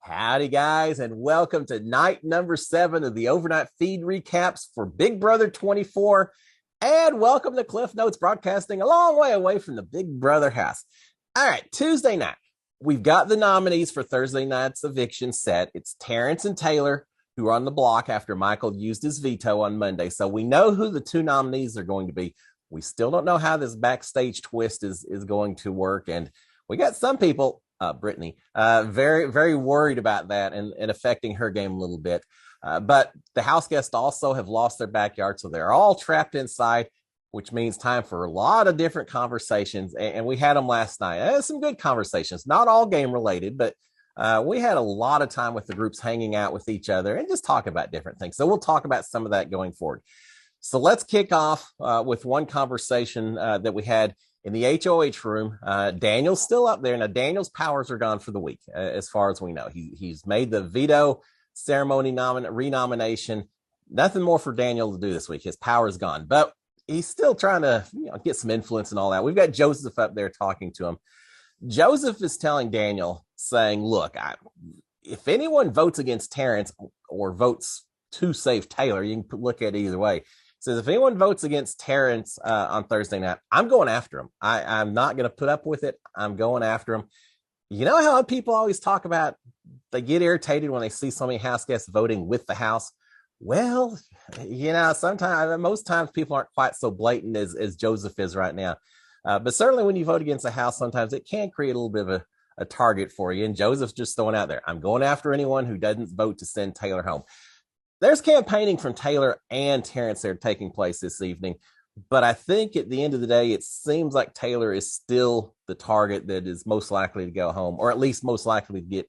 Howdy, guys, and welcome to night number 7 of the overnight feed recaps for Big Brother 24. And welcome to Cliff Notes Broadcasting, a long way away from the Big Brother house. All right, Tuesday night, we've got the nominees for Thursday night's eviction set. It's Terrence and Taylor, who are on the block after Michael used his veto on Monday. So we know who the two nominees are going to be. We still don't know how this backstage twist is going to work. And we got some people, Brittany, very, very worried about that and affecting her game a little bit. But the house guests also have lost their backyard, so they're all trapped inside, which means time for a lot of different conversations. And we had them last night. Some good conversations, not all game related, but we had a lot of time with the groups hanging out with each other and just talk about different things. So we'll talk about some of that going forward. So let's kick off with one conversation that we had in the HOH room. Daniel's still up there. Now, Daniel's powers are gone for the week, as far as we know. He's made the veto ceremony renomination. Nothing more for Daniel to do this week. His power is gone, but he's still trying to get some influence and all that. We've got Joseph up there talking to him. Joseph is telling Daniel, saying, look, if anyone votes against Terrence or votes to save Taylor, you can look at it either way. Says if anyone votes against Terrence on Thursday night, I'm going after him. I'm not going to put up with it. I'm going after him. You know how people always talk about they get irritated when they see so many house guests voting with the house? Well, sometimes, most times people aren't quite so blatant as Joseph is right now. But certainly when you vote against a house, sometimes it can create a little bit of a target for you. And Joseph's just throwing out there, I'm going after anyone who doesn't vote to send Taylor home. There's campaigning from Taylor and Terrence there taking place this evening. But I think at the end of the day, it seems like Taylor is still the target that is most likely to go home, or at least most likely to get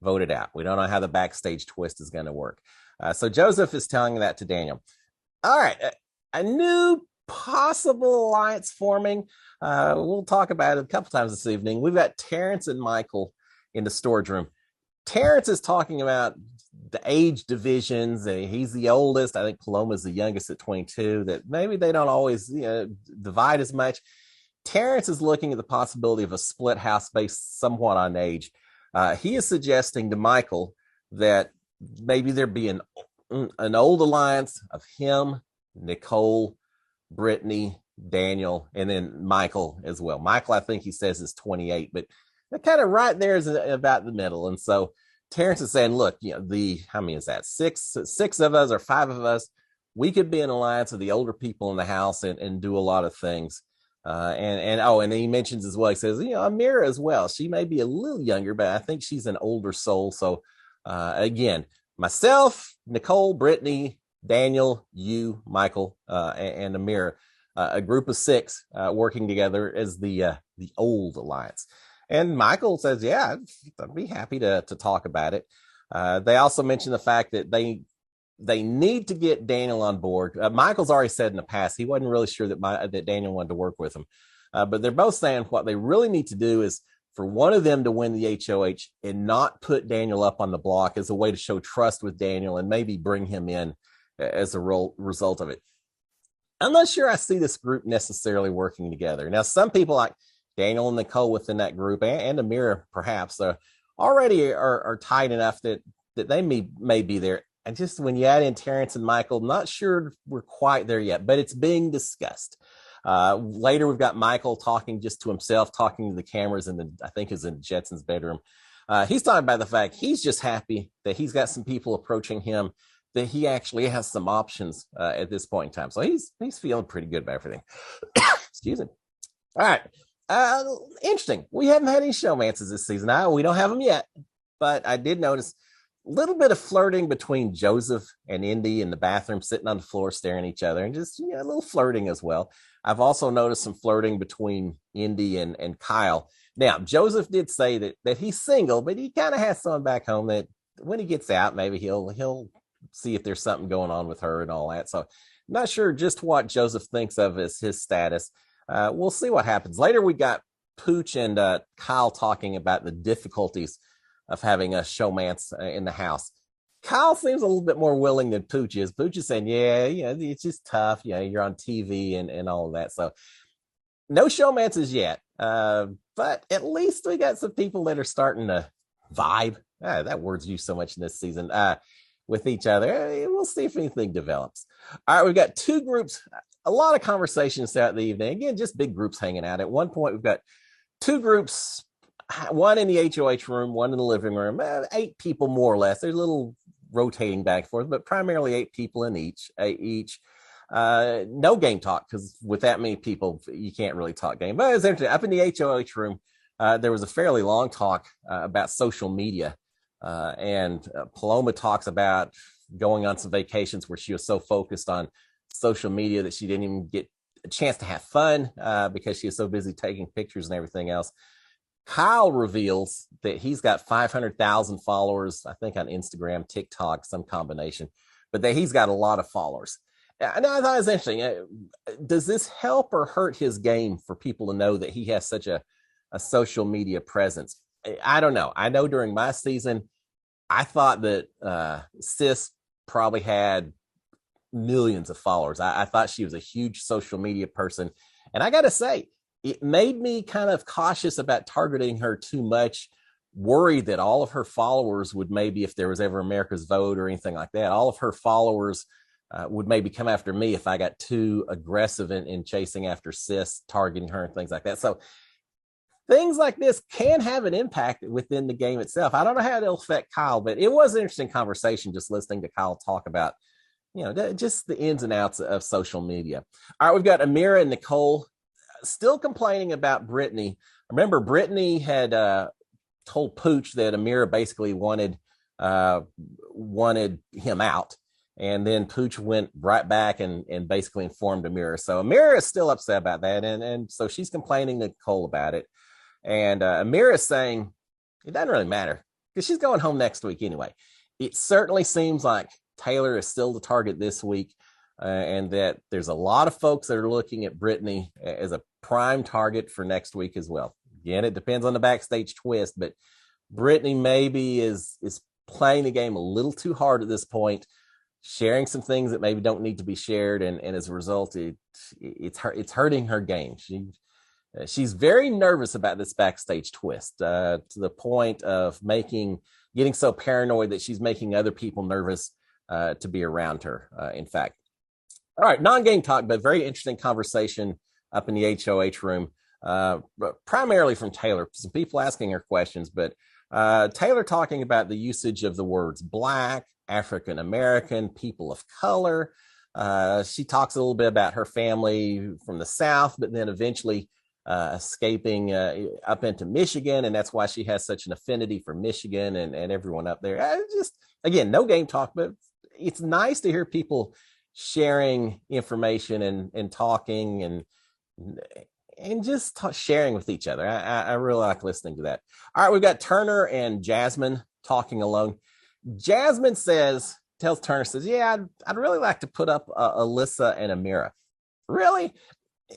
voted out. We don't know how the backstage twist is going to work. So Joseph is telling that to Daniel. All right, a new possible alliance forming. We'll talk about it a couple times this evening. We've got Terrence and Michael in the storage room. Terrence is talking about the age divisions. He's the oldest. I think Paloma's the youngest at 22, that maybe they don't always divide as much. Terrence is looking at the possibility of a split house based somewhat on age. He is suggesting to Michael that maybe there be an old alliance of him, Nicole, Brittany, Daniel, and then Michael as well. Michael, I think he says, is 28, but that kind of right there is about the middle. And so Terrence is saying, look, how many is that? Six of us or 5 of us, we could be an alliance of the older people in the house and do a lot of things. And then he mentions as well, he says, Amira as well. She may be a little younger, but I think she's an older soul. So again, myself, Nicole, Brittany, Daniel, you, Michael, and Amira, a group of 6 working together as the old alliance. And Michael says, yeah, I'd be happy to talk about it. They also mention the fact that they need to get Daniel on board. Michael's already said in the past he wasn't really sure that Daniel wanted to work with him. But they're both saying what they really need to do is for one of them to win the HOH and not put Daniel up on the block as a way to show trust with Daniel and maybe bring him in as a result of it. I'm not sure I see this group necessarily working together. Now, some people like Daniel and Nicole within that group and Amira perhaps already are tight enough that they may be there. And just when you add in Terrence and Michael, not sure we're quite there yet, but it's being discussed. Later, we've got Michael talking just to himself, talking to the cameras I think is in Jetson's bedroom. He's talking about the fact he's just happy that he's got some people approaching him, that he actually has some options at this point in time. So he's feeling pretty good about everything. Excuse me. All right. Interesting. We haven't had any showmances this season. We don't have them yet, but I did notice a little bit of flirting between Joseph and Indy in the bathroom, sitting on the floor staring at each other, and just a little flirting as well. I've also noticed some flirting between Indy and Kyle. Now, Joseph did say that he's single, but he kind of has someone back home that when he gets out, maybe he'll see if there's something going on with her and all that. So, not sure just what Joseph thinks of as his status. We'll see what happens. Later, we got Pooch and Kyle talking about the difficulties of having a showmance in the house. Kyle seems a little bit more willing than Pooch is. Pooch is saying, it's just tough. You're on TV and all of that. So no showmances yet. But at least we got some people that are starting to vibe. That word's used so much in this season. With each other. We'll see if anything develops. All right, we've got two groups, a lot of conversations throughout the evening. Again, just big groups hanging out. At one point, we've got two groups, one in the HOH room, one in the living room, 8 people more or less. There's a little rotating back and forth, but primarily 8 people in each. No game talk, because with that many people, you can't really talk game. But it's interesting. Up in the HOH room, there was a fairly long talk about social media. And Paloma talks about going on some vacations where she was so focused on social media that she didn't even get a chance to have fun because she was so busy taking pictures and everything else. Kyle reveals that he's got 500,000 followers, I think on Instagram, TikTok, some combination, but that he's got a lot of followers. And I thought it was interesting. Does this help or hurt his game for people to know that he has such a social media presence? I don't know. I know during my season, I thought that Sis probably had millions of followers. I thought she was a huge social media person. And I got to say, it made me kind of cautious about targeting her too much, worried that all of her followers would maybe, if there was ever America's Vote or anything like that, all of her followers would maybe come after me if I got too aggressive in chasing after Sis, targeting her and things like that. So things like this can have an impact within the game itself. I don't know how it'll affect Kyle, but it was an interesting conversation just listening to Kyle talk about, just the ins and outs of social media. All right, we've got Amira and Nicole still complaining about Brittany. Remember, Brittany had told Pooch that Amira basically wanted him out. And then Pooch went right back and basically informed Amira. So Amira is still upset about that. And so she's complaining to Nicole about it. And Amira is saying it doesn't really matter because she's going home next week anyway. It certainly seems like Taylor is still the target this week, and that there's a lot of folks that are looking at Brittany as a prime target for next week as well. Again, it depends on the backstage twist, but Brittany maybe is playing the game a little too hard at this point, sharing some things that maybe don't need to be shared, and as a result, it's hurting her game. She's very nervous about this backstage twist to the point of getting so paranoid that she's making other people nervous to be around her, in fact. All right, non-game talk, but very interesting conversation up in the HOH room, primarily from Taylor. Some people asking her questions, but Taylor talking about the usage of the words Black, African American, people of color. She talks a little bit about her family from the South, but then eventually escaping up into Michigan, and that's why she has such an affinity for Michigan and everyone up there. Just, again, no game talk, but it's nice to hear people sharing information and talking and just sharing with each other. I really like listening to that. All right, we've got Turner and Jasmine talking alone. Jasmine tells Turner, yeah, I'd really like to put up Alyssa and Amira. Really?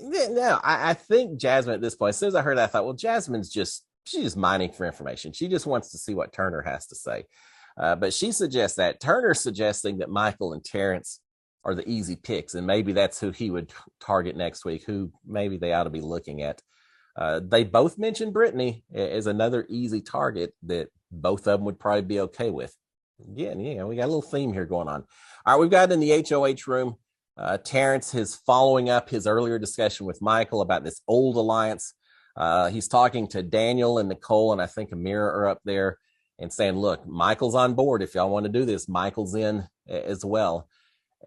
No, I think Jasmine at this point, as soon as I heard that, I thought, well, she's just mining for information. She just wants to see what Turner has to say. But she suggests that. Turner's suggesting that Michael and Terrence are the easy picks, and maybe that's who he would target next week, who maybe they ought to be looking at. They both mentioned Brittany as another easy target that both of them would probably be okay with. Again, we got a little theme here going on. All right, we've got in the HOH room, Terrence is following up his earlier discussion with Michael about this old alliance. He's talking to Daniel and Nicole, and I think Amira are up there, and saying, look, Michael's on board. If y'all want to do this, Michael's in as well.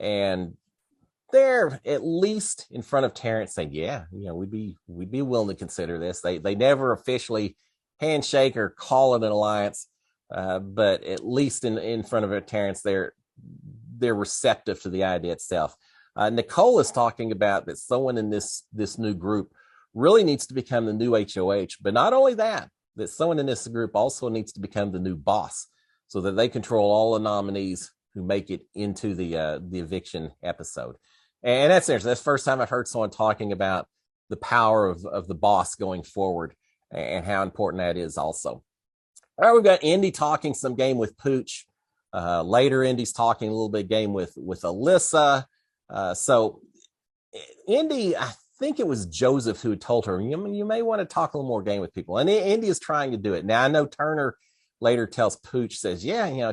And they're at least in front of Terrence saying, yeah, we'd be willing to consider this. They never officially handshake or call it an alliance, but at least in front of Terrence, they're receptive to the idea itself. Nicole is talking about that someone in this new group really needs to become the new HOH, but not only that someone in this group also needs to become the new boss so that they control all the nominees who make it into the eviction episode. And that's interesting. That's the first time I've heard someone talking about the power of the boss going forward and how important that is also. All right, we've got Indy talking some game with Pooch. Later, Indy's talking a little bit game with Alyssa. So Indy, I think it was Joseph who told her, you may want to talk a little more game with people. And Indy is trying to do it. Now, I know Turner later tells Pooch, says, yeah,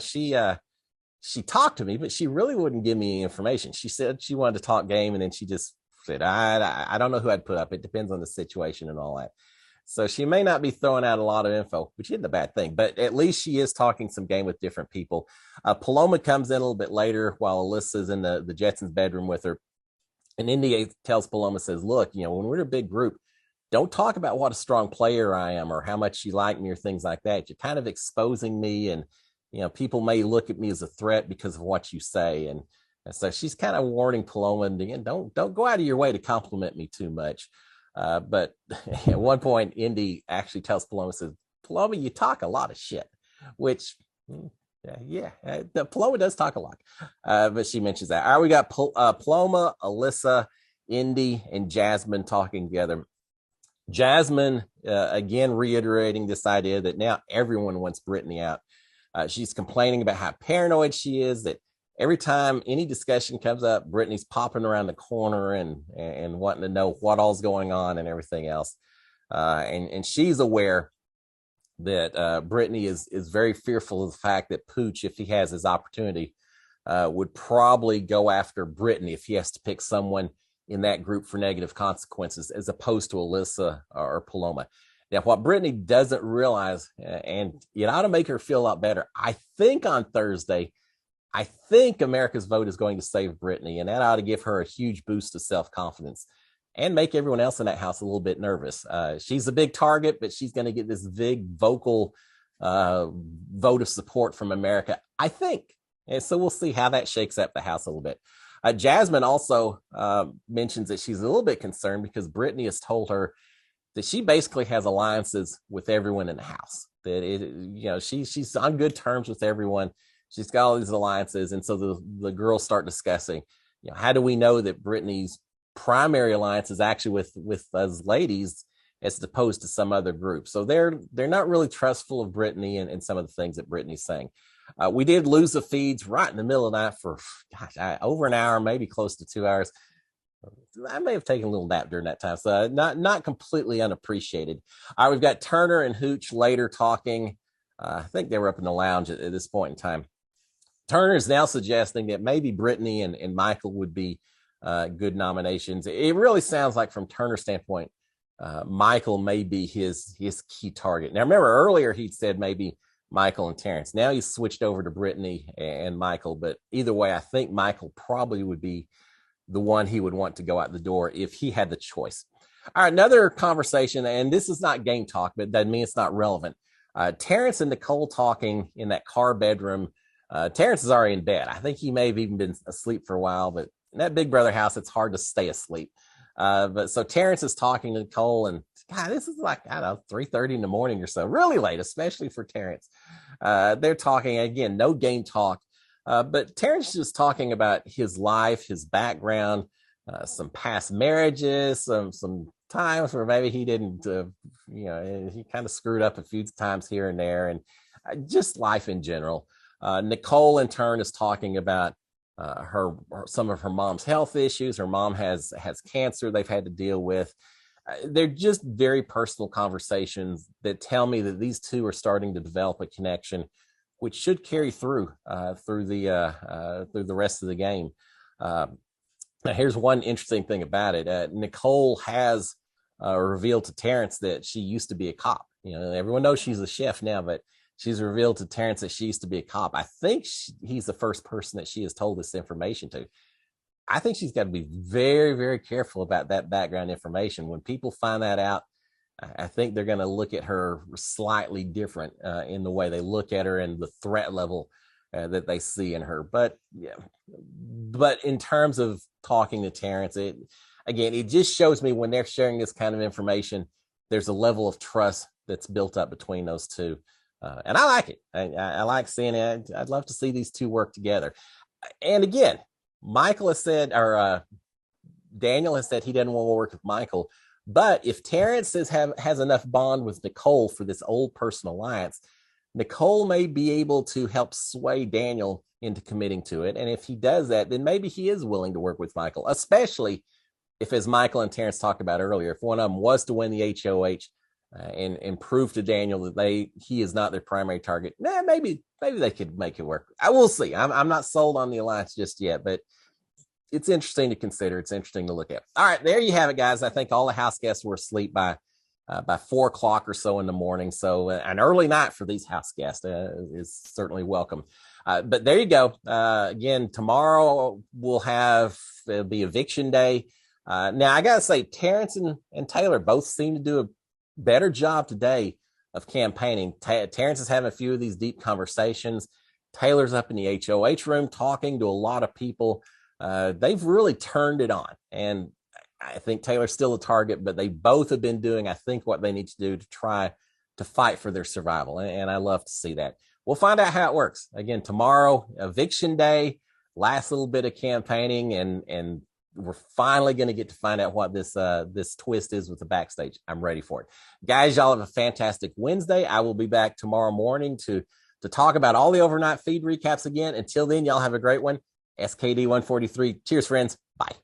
she talked to me, but she really wouldn't give me any information. She said she wanted to talk game, and then she just said, I don't know who I'd put up. It depends on the situation and all that. So she may not be throwing out a lot of info, which isn't a bad thing, but at least she is talking some game with different people. Paloma comes in a little bit later while Alyssa's in the Jetsons' bedroom with her. And India tells Paloma, says, look, when we're a big group, don't talk about what a strong player I am or how much you like me or things like that. You're kind of exposing me, and people may look at me as a threat because of what you say. And so she's kind of warning Paloma, and again, don't go out of your way to compliment me too much. But at one point, Indy actually tells Paloma, says, Paloma, you talk a lot of shit, which, Paloma does talk a lot. But she mentions that. All right, we got Paloma, Alyssa, Indy, and Jasmine talking together. Jasmine, again, reiterating this idea that now everyone wants Brittany out. She's complaining about how paranoid she is, that every time any discussion comes up, Brittany's popping around the corner and wanting to know what all's going on and everything else. And she's aware that Brittany is very fearful of the fact that Pooch, if he has his opportunity, would probably go after Brittany if he has to pick someone in that group for negative consequences, as opposed to Alyssa or Paloma. Now, what Brittany doesn't realize, and it ought to make her feel a lot better, I think on Thursday, I think America's vote is going to save Brittany, and that ought to give her a huge boost of self-confidence and make everyone else in that house a little bit nervous. She's a big target, but she's going to get this big vocal vote of support from America, I think. And so we'll see how that shakes up the house a little bit. Jasmine also mentions that she's a little bit concerned because Brittany has told her that she basically has alliances with everyone in the house. That she's on good terms with everyone. She's got all these alliances, and so the girls start discussing, how do we know that Brittany's primary alliance is actually with us ladies as opposed to some other group? So they're not really trustful of Brittany and some of the things that Brittany's saying. We did lose the feeds right in the middle of the night for over an hour, maybe close to 2 hours. I may have taken a little nap during that time, so not completely unappreciated. All right, we've got Turner and Hooch later talking. I think they were up in the lounge at this point in time. Turner is now suggesting that maybe Brittany and Michael would be good nominations. It really sounds like, from Turner's standpoint, Michael may be his key target. Now, remember earlier he'd said maybe Michael and Terrence. Now he's switched over to Brittany and Michael, but either way, I think Michael probably would be the one he would want to go out the door if he had the choice. All right, another conversation, and this is not game talk, but that doesn't mean it's not relevant. Terrence and Nicole talking in that car bedroom. Terrence is already in bed. I think he may have even been asleep for a while, but in that Big Brother house, it's hard to stay asleep. But so Terrence is talking to Nicole, and God, this is like, 3:30 in the morning or so, really late, especially for Terrence. They're talking again, no game talk. But Terrence is talking about his life, his background, some past marriages, some times where maybe he didn't, he kind of screwed up a few times here and there, and just life in general. Nicole, in turn, is talking about some of her mom's health issues. Her mom has cancer they've had to deal with. They're just very personal conversations that tell me that these two are starting to develop a connection, which should carry through the rest of the game. Now, here's one interesting thing about it. Nicole has revealed to Terrence that she used to be a cop. Everyone knows she's a chef now, but she's revealed to Terrence that she used to be a cop. I think he's the first person that she has told this information to. I think she's got to be very, very careful about that background information. When people find that out, I think they're going to look at her slightly different in the way they look at her and the threat level that they see in her. But in terms of talking to Terrence, it just shows me when they're sharing this kind of information, there's a level of trust that's built up between those two. And I like it. I like seeing it. I'd love to see these two work together. And again, Michael has said, or Daniel has said he doesn't want to work with Michael. But if Terrence has enough bond with Nicole for this old personal alliance, Nicole may be able to help sway Daniel into committing to it. And if he does that, then maybe he is willing to work with Michael, especially if, as Michael and Terrence talked about earlier, if one of them was to win the HOH, and prove to Daniel that he is not their primary target. Maybe they could make it work. I will see. I'm not sold on the alliance just yet, but it's interesting to consider. It's interesting to look at. All right, there you have it, guys. I think all the house guests were asleep by 4 o'clock or so in the morning. So an early night for these house guests is certainly welcome. But there you go. Again, tomorrow it'll be eviction day. Now I gotta say, Terrence and Taylor both seem to do a better job today of campaigning. Terrence is having a few of these deep conversations. Taylor's up in the HOH room talking to a lot of people. They've really turned it on, and I think Taylor's still a target, but they both have been doing, I think, what they need to do to try to fight for their survival, and I love to see that. We'll find out how it works. Again, tomorrow, eviction day, last little bit of campaigning, and we're finally going to get to find out what this twist is with the backstage. I'm ready for it. Guys, y'all have a fantastic Wednesday. I will be back tomorrow morning to talk about all the overnight feed recaps again. Until then, y'all have a great one. SKD 143. Cheers, friends. Bye.